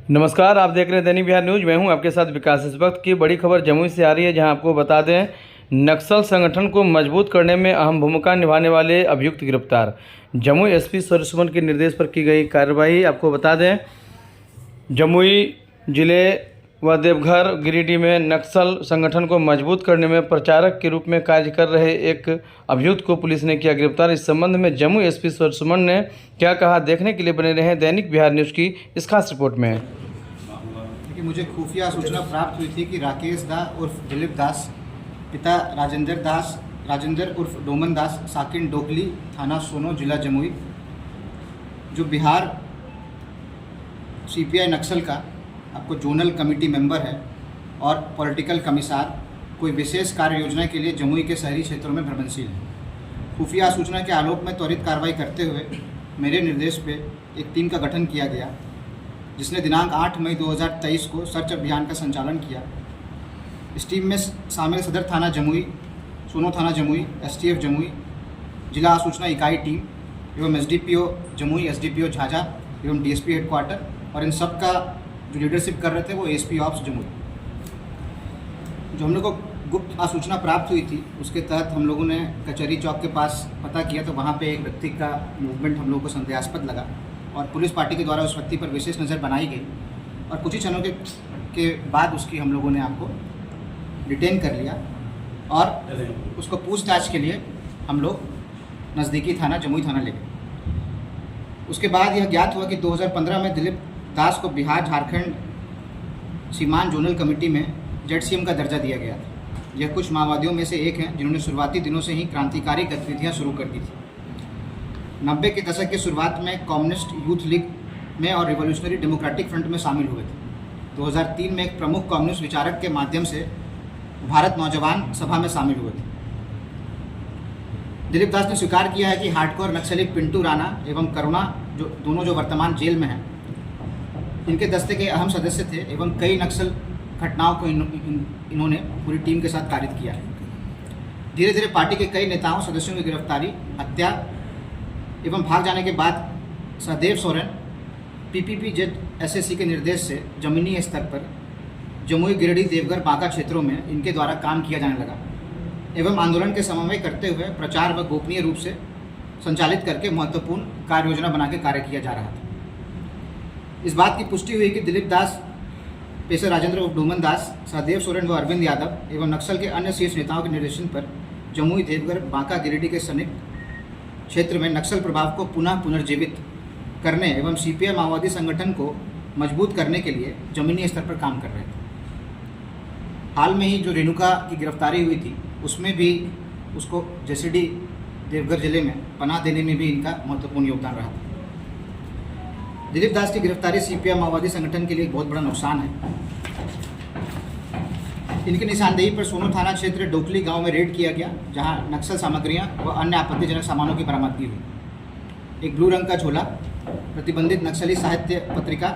नमस्कार, आप देख रहे हैं दैनिक बिहार न्यूज। मैं हूं आपके साथ विकास। इस वक्त की बड़ी खबर जमुई से आ रही है, जहां आपको बता दें नक्सल संगठन को मजबूत करने में अहम भूमिका निभाने वाले अभियुक्त गिरफ्तार। जमुई एसपी सूर्य सुमन के निर्देश पर की गई कार्रवाई। आपको बता दें जमुई जिले व देवघर गिरिडीह में नक्सल संगठन को मजबूत करने में प्रचारक के रूप में कार्य कर रहे एक अभियुक्त को पुलिस ने किया गिरफ्तार। इस संबंध में जमुई एसपी सूर्य सुमन ने क्या कहा, देखने के लिए बने रहे दैनिक बिहार न्यूज की इस खास रिपोर्ट में। देखिए, मुझे खुफिया सूचना प्राप्त हुई थी कि राकेश दास उर्फ दिलीप दास, पिता राजेंद्र उर्फ डोमन दास, साकिन डोकली, थाना सोनो, जिला जमुई, जो बिहार सीपीआई नक्सल का आपको जोनल कमेटी मेंबर है और पॉलिटिकल कमिश्नर, कोई विशेष कार्य योजना के लिए जमुई के शहरी क्षेत्रों में भ्रमणशील है। खुफिया सूचना के आलोक में त्वरित कार्रवाई करते हुए मेरे निर्देश पे एक टीम का गठन किया गया, जिसने दिनांक 8 मई 2023 को सर्च अभियान का संचालन किया। इस टीम में शामिल सदर थाना जमुई, सोनो थाना जमुई, एसटीएफ जमुई, जिला सूचना इकाई टीम एवं एसडीपीओ जमुई, एसडीपीओ झाझा एवं डीएसपी हेडक्वार्टर, और इन सब का जो लीडरशिप कर रहे थे वो एसपी ऑप्स जमुई। जो हम लोग को गुप्त सूचना प्राप्त हुई थी, उसके तहत हम लोगों ने कचहरी चौक के पास पता किया, तो वहाँ पे एक व्यक्ति का मूवमेंट हम लोगों को संदेहास्पद लगा और पुलिस पार्टी के द्वारा उस व्यक्ति पर विशेष नज़र बनाई गई और कुछ ही क्षणों के बाद उसकी हम लोगों ने आपको डिटेन कर लिया और उसको पूछताछ के लिए हम लोग नज़दीकी थाना जमुई थाना ले गए। उसके बाद यह ज्ञात हुआ कि 2015 में दिलीप दास को बिहार झारखंड सीमांत जोनल कमेटी में जेडसीएम का दर्जा दिया गया था। यह कुछ माओवादियों में से एक हैं जिन्होंने शुरुआती दिनों से ही क्रांतिकारी गतिविधियां शुरू कर दी थी। 90 के दशक की शुरुआत में कम्युनिस्ट यूथ लीग में और रिवोल्यूशनरी डेमोक्रेटिक फ्रंट में शामिल हुए थे। 2003 में एक प्रमुख कम्युनिस्ट विचारक के माध्यम से भारत नौजवान सभा में शामिल हुए थे। दिलीप दास ने स्वीकार किया है कि हार्डकोर नक्सली पिंटू राणा एवं करुणा, जो वर्तमान जेल में हैं, इनके दस्ते के अहम सदस्य थे एवं कई नक्सल घटनाओं को इन्होंने पूरी टीम के साथ कारित किया है। धीरे धीरे पार्टी के कई नेताओं सदस्यों की गिरफ्तारी, हत्या एवं भाग जाने के बाद सहदेव सोरेन पीपीपी-जेड एसएससी के निर्देश से जमीनी स्तर पर जमुई, गिरिडीह, देवघर, बांका क्षेत्रों में इनके द्वारा काम किया जाने लगा एवं आंदोलन के समन्वय करते हुए प्रचार व गोपनीय रूप से संचालित करके महत्वपूर्ण कार्य योजना बना के कार्य किया जा रहा था। इस बात की पुष्टि हुई कि दिलीप दास, पेशे राजेंद्र उर्फ डोमन दास, सहदेव सोरेन व अरविंद यादव एवं नक्सल के अन्य शीर्ष नेताओं के निर्देशन पर जमुई, देवघर, बांका, गिरिडीह के संयुक्त क्षेत्र में नक्सल प्रभाव को पुनर्जीवित करने एवं सीपीआई माओवादी संगठन को मजबूत करने के लिए जमीनी स्तर पर काम कर रहे थे। हाल में ही जो रेणुका की गिरफ्तारी हुई थी, उसमें भी उसको जेसीडी देवघर जिले में पनाह देने में भी इनका महत्वपूर्ण योगदान रहा था। दिलीप दास की गिरफ्तारी सीपीआई माओवादी संगठन के लिए एक बहुत बड़ा नुकसान है। इनकी निशानदेही पर सोनो थाना क्षेत्र डोकली गांव में रेड किया गया, जहां नक्सल सामग्रियां व अन्य आपत्तिजनक सामानों की बरामदगी हुई। एक ब्लू रंग का झोला, प्रतिबंधित नक्सली साहित्य पत्रिका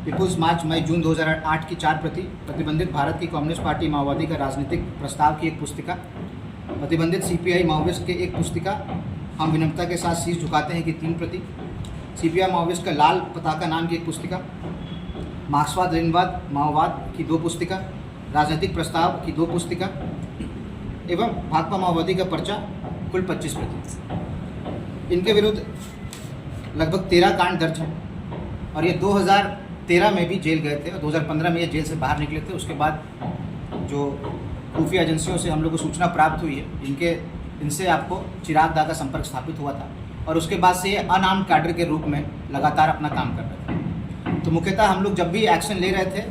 पीपुल्स मार्च मई जून 2008 की 4 प्रति, प्रतिबंधित भारत की कम्युनिस्ट पार्टी माओवादी का राजनीतिक प्रस्ताव की एक पुस्तिका, प्रतिबंधित सीपीआई माओविस्ट के एक पुस्तिका, हम विनम्रता के साथ शीश झुकाते हैं की 3 प्रति, सीपीआई माओविस्ट का लाल पताका नाम की एक पुस्तिका, मार्क्सवाद लेनिनवाद माओवाद की 2 पुस्तिका, राजनीतिक प्रस्ताव की 2 पुस्तिका एवं भाकपा माओवादी का पर्चा, कुल 25 प्रति। इनके विरुद्ध लगभग 13 कांड दर्ज हैं और ये 2013 में भी जेल गए थे और 2015 में ये जेल से बाहर निकले थे। उसके बाद जो खुफिया एजेंसियों से हम लोग को सूचना प्राप्त हुई है, इनसे आपको चिराग दा का संपर्क स्थापित हुआ था और उसके बाद से ये अनआर्म्ड कैडर के रूप में लगातार अपना काम कर रहे थे। तो मुख्यतः हम लोग जब भी एक्शन ले रहे थे,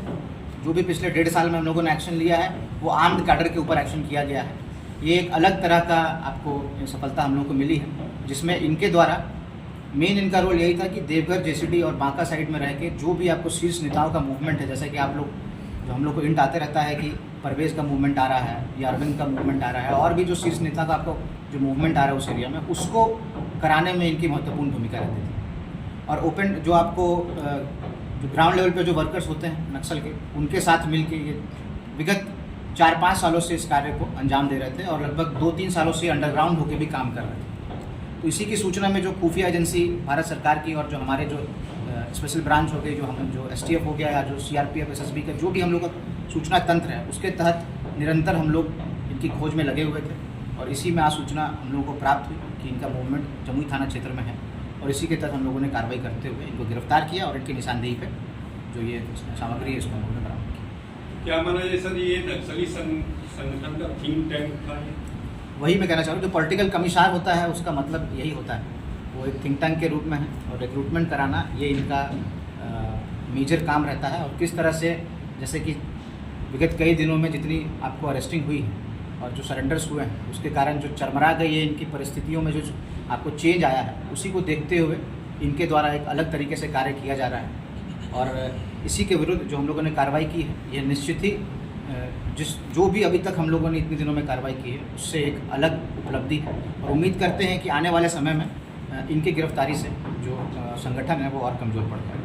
जो भी पिछले 1.5 साल में हम लोगों ने एक्शन लिया है, वो आर्म्ड कैडर के ऊपर एक्शन किया गया है। ये एक अलग तरह का आपको सफलता हम लोग को मिली है, जिसमें इनके द्वारा मेन इनका रोल यही था कि देवघर, जेसीडी और बांका साइड में रह के जो भी आपको शीर्ष नेताओं का मूवमेंट है, जैसे कि आप लोग जो हम लोग को इंट आते रहता है कि परवेज का मूवमेंट आ रहा है या अरविंद का मूवमेंट आ रहा है, और भी जो शीर्ष नेता का आपको जो मूवमेंट आ रहा है उस एरिया में, उसको कराने में इनकी महत्वपूर्ण भूमिका रहती थी। और ओपन जो आपको जो ग्राउंड लेवल पे जो वर्कर्स होते हैं नक्सल के, उनके साथ मिलके ये विगत 4-5 सालों से इस कार्य को अंजाम दे रहे थे और लगभग 2-3 सालों से अंडरग्राउंड होकर भी काम कर रहे थे। तो इसी की सूचना में जो खुफिया एजेंसी भारत सरकार की और जो हमारे जो स्पेशल ब्रांच हो गई, जो STF हो गया, या जो CRPF SSB का जो भी हम लोग का सूचना तंत्र है, उसके तहत निरंतर हम लोग इनकी खोज में लगे हुए थे। और इसी में आज सूचना हम लोगों को प्राप्त हुई कि इनका मूवमेंट जमुई थाना क्षेत्र में है, और इसी के तहत हम लोगों ने कार्रवाई करते हुए इनको गिरफ्तार किया और इनकी निशानदेही पे जो ये सामग्री है इसको हम लोगों ने बरामद किया। क्या माना जाए सर, ये नक्सली संगठन का थिंक टैंक था? वही मैं कहना चाहूँ, जो पॉलिटिकल कमिश्नर होता है उसका मतलब यही होता है, वो एक थिंक टैंक के रूप में है, और रिक्रूटमेंट कराना ये इनका मेजर काम रहता है। और किस तरह से, जैसे कि विगत कई दिनों में जितनी आपको अरेस्टिंग हुई है और जो सरेंडर्स हुए हैं, उसके कारण जो चरमरा गई है इनकी परिस्थितियों में, जो आपको चेंज आया है, उसी को देखते हुए इनके द्वारा एक अलग तरीके से कार्य किया जा रहा है। और इसी के विरुद्ध जो हम लोगों ने कार्रवाई की है, ये निश्चित ही जो भी अभी तक हम लोगों ने इतने दिनों में कार्रवाई की है, उससे एक अलग उपलब्धि है। और उम्मीद करते हैं कि आने वाले समय में इनकी गिरफ्तारी से जो संगठन है वो और कमज़ोर पड़ जाए।